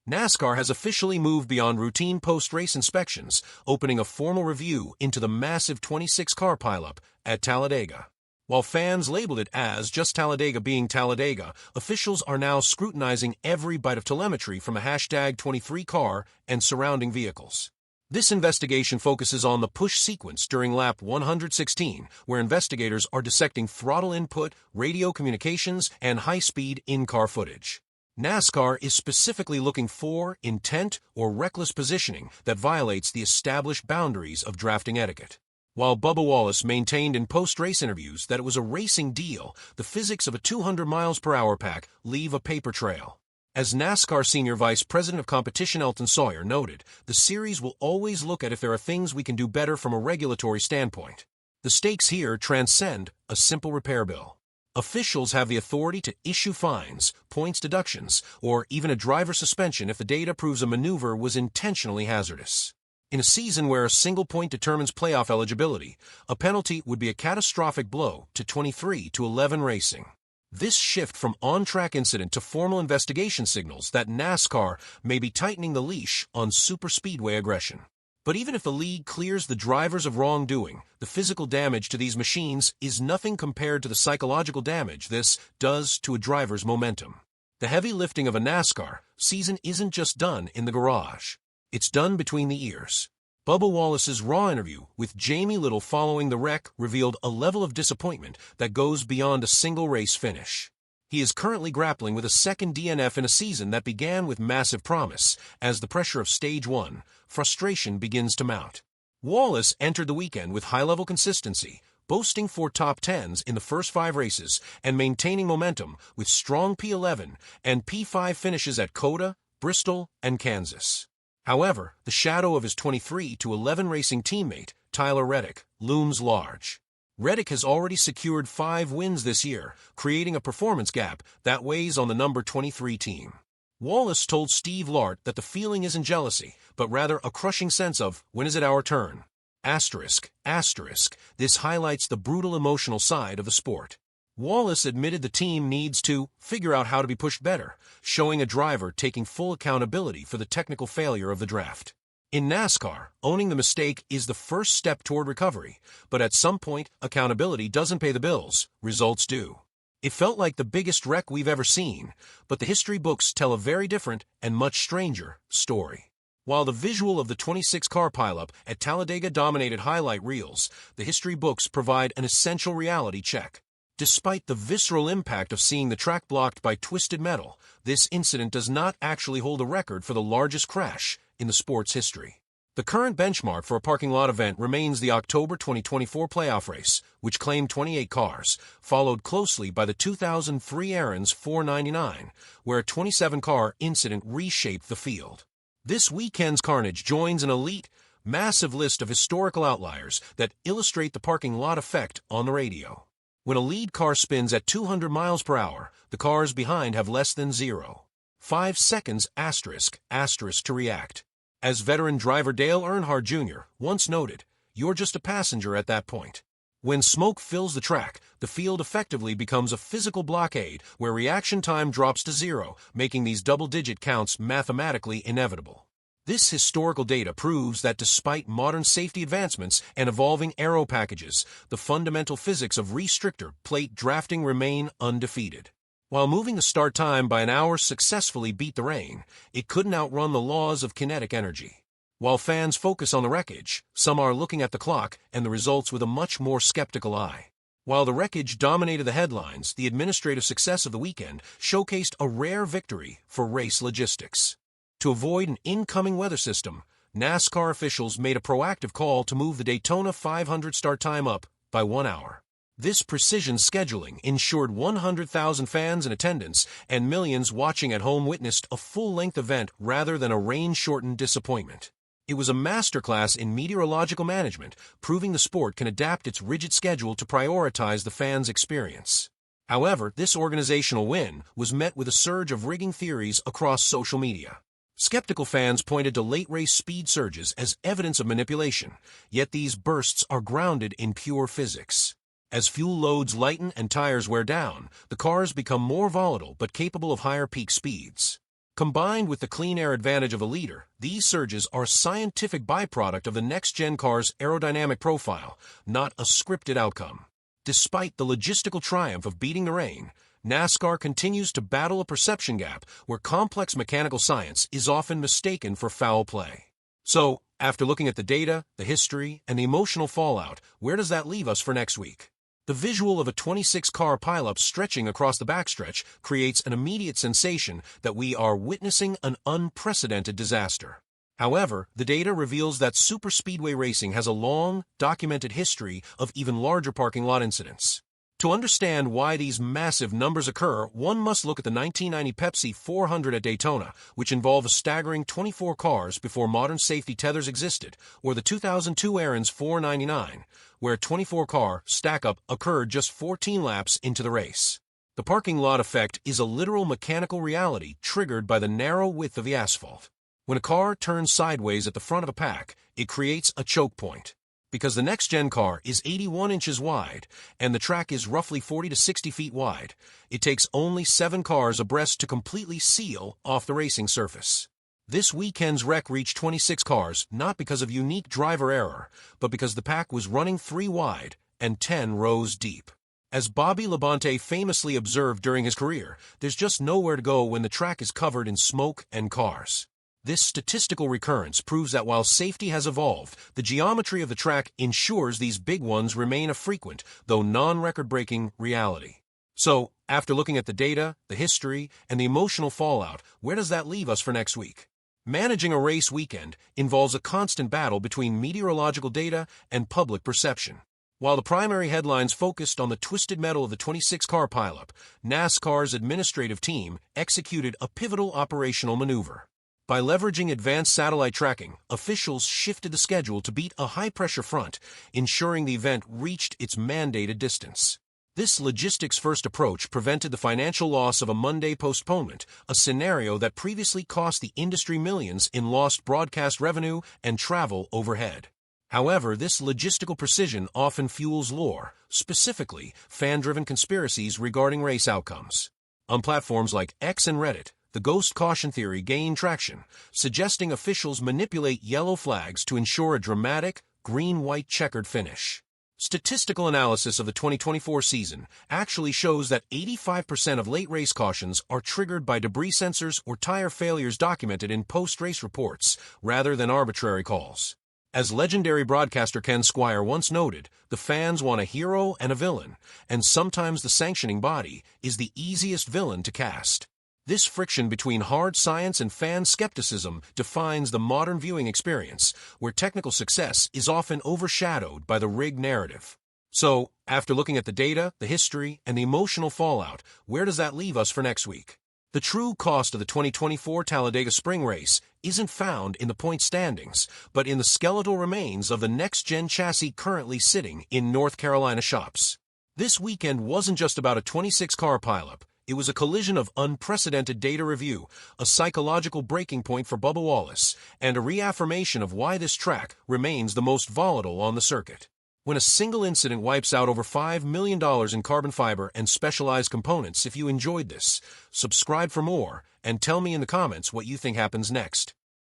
NASCAR has officially moved beyond routine post-race inspections, opening a formal review into the massive 26-car pileup at Talladega. While fans labeled it as just Talladega being Talladega, officials are now scrutinizing every bite of telemetry from a #23 car and surrounding vehicles. This investigation focuses on the push sequence during lap 116, where investigators are dissecting throttle input, radio communications, and high-speed in-car footage. NASCAR is specifically looking for intent or reckless positioning that violates the established boundaries of drafting etiquette. While Bubba Wallace maintained in post-race interviews that it was a racing deal, the physics of a 200 miles per hour pack leave a paper trail. As NASCAR Senior Vice President of Competition Elton Sawyer noted, the series will always look at if there are things we can do better from a regulatory standpoint. The stakes here transcend a simple repair bill. Officials have the authority to issue fines, points deductions, or even a driver suspension if the data proves a maneuver was intentionally hazardous. In a season where a single point determines playoff eligibility, a penalty would be a catastrophic blow to 23-11 racing. This shift from on-track incident to formal investigation signals that NASCAR may be tightening the leash on superspeedway aggression. But even if the league clears the drivers of wrongdoing, the physical damage to these machines is nothing compared to the psychological damage this does to a driver's momentum. The heavy lifting of a NASCAR season isn't just done in the garage. It's done between the ears. Bubba Wallace's Raw interview with Jamie Little following the wreck revealed a level of disappointment that goes beyond a single race finish. He is currently grappling with a second DNF in a season that began with massive promise. As the pressure of Stage 1, frustration begins to mount. Wallace entered the weekend with high-level consistency, boasting 4 top 10s in the first 5 races and maintaining momentum with strong P11 and P5 finishes at COTA, Bristol, and Kansas. However, the shadow of his 23-11 racing teammate, Tyler Reddick, looms large. Reddick has already secured 5 wins this year, creating a performance gap that weighs on the number 23 team. Wallace told Steve Lart that the feeling isn't jealousy, but rather a crushing sense of, when is it our turn? Asterisk. This highlights the brutal emotional side of the sport. Wallace admitted the team needs to figure out how to be pushed better, showing a driver taking full accountability for the technical failure of the draft. In NASCAR, owning the mistake is the first step toward recovery, but at some point, accountability doesn't pay the bills, results do. It felt like the biggest wreck we've ever seen, but the history books tell a very different and much stranger story. While the visual of the 26-car pileup at Talladega dominated highlight reels, the history books provide an essential reality check. Despite the visceral impact of seeing the track blocked by twisted metal, this incident does not actually hold a record for the largest crash in the sport's history. The current benchmark for a parking lot event remains the October 2024 playoff race, which claimed 28 cars, followed closely by the 2003 Aaron's 499, where a 27-car incident reshaped the field. This weekend's carnage joins an elite, massive list of historical outliers that illustrate the parking lot effect on the radio. When a lead car spins at 200 miles per hour, the cars behind have less than 0.5 seconds to react. As veteran driver Dale Earnhardt Jr. once noted, "You're just a passenger at that point." When smoke fills the track, the field effectively becomes a physical blockade where reaction time drops to 0, making these double-digit counts mathematically inevitable. This historical data proves that despite modern safety advancements and evolving aero packages, the fundamental physics of restrictor plate drafting remain undefeated. While moving the start time by an hour successfully beat the rain, it couldn't outrun the laws of kinetic energy. While fans focus on the wreckage, some are looking at the clock and the results with a much more skeptical eye. While the wreckage dominated the headlines, the administrative success of the weekend showcased a rare victory for race logistics. To avoid an incoming weather system, NASCAR officials made a proactive call to move the Daytona 500 start time up by 1 hour. This precision scheduling ensured 100,000 fans in attendance and millions watching at home witnessed a full-length event rather than a rain-shortened disappointment. It was a masterclass in meteorological management, proving the sport can adapt its rigid schedule to prioritize the fans' experience. However, this organizational win was met with a surge of rigging theories across social media. Skeptical fans pointed to late-race speed surges as evidence of manipulation, yet these bursts are grounded in pure physics. As fuel loads lighten and tires wear down, the cars become more volatile but capable of higher peak speeds. Combined with the clean air advantage of a leader, these surges are a scientific byproduct of the next-gen car's aerodynamic profile, not a scripted outcome. Despite the logistical triumph of beating the rain, NASCAR continues to battle a perception gap where complex mechanical science is often mistaken for foul play. So, after looking at the data, the history, and the emotional fallout, where does that leave us for next week? The visual of a 26-car pileup stretching across the backstretch creates an immediate sensation that we are witnessing an unprecedented disaster. However, the data reveals that superspeedway racing has a long, documented history of even larger parking lot incidents. To understand why these massive numbers occur, one must look at the 1990 Pepsi 400 at Daytona, which involved a staggering 24 cars before modern safety tethers existed, or the 2002 Aaron's 499, where a 24-car stack-up occurred just 14 laps into the race. The parking lot effect is a literal mechanical reality triggered by the narrow width of the asphalt. When a car turns sideways at the front of a pack, it creates a choke point. Because the next-gen car is 81 inches wide and the track is roughly 40 to 60 feet wide, it takes only 7 cars abreast to completely seal off the racing surface. This weekend's wreck reached 26 cars not because of unique driver error, but because the pack was running 3 wide and 10 rows deep. As Bobby Labonte famously observed during his career, there's just nowhere to go when the track is covered in smoke and cars. This statistical recurrence proves that while safety has evolved, the geometry of the track ensures these big ones remain a frequent, though non-record-breaking, reality. So, after looking at the data, the history, and the emotional fallout, where does that leave us for next week? Managing a race weekend involves a constant battle between meteorological data and public perception. While the primary headlines focused on the twisted metal of the 26-car pileup, NASCAR's administrative team executed a pivotal operational maneuver. By leveraging advanced satellite tracking, officials shifted the schedule to beat a high-pressure front, ensuring the event reached its mandated distance. This logistics-first approach prevented the financial loss of a Monday postponement, a scenario that previously cost the industry millions in lost broadcast revenue and travel overhead. However, this logistical precision often fuels lore, specifically fan-driven conspiracies regarding race outcomes. On platforms like X and Reddit, the ghost caution theory gained traction, suggesting officials manipulate yellow flags to ensure a dramatic, green-white checkered finish. Statistical analysis of the 2024 season actually shows that 85% of late race cautions are triggered by debris sensors or tire failures documented in post-race reports, rather than arbitrary calls. As legendary broadcaster Ken Squire once noted, the fans want a hero and a villain, and sometimes the sanctioning body is the easiest villain to cast. This friction between hard science and fan skepticism defines the modern viewing experience, where technical success is often overshadowed by the rigged narrative. So, after looking at the data, the history, and the emotional fallout, where does that leave us for next week? The true cost of the 2024 Talladega Spring Race isn't found in the point standings, but in the skeletal remains of the next-gen chassis currently sitting in North Carolina shops. This weekend wasn't just about a 26-car pileup. It was a collision of unprecedented data review, a psychological breaking point for Bubba Wallace, and a reaffirmation of why this track remains the most volatile on the circuit. When a single incident wipes out over $5 million in carbon fiber and specialized components, if you enjoyed this, subscribe for more, and tell me in the comments what you think happens next.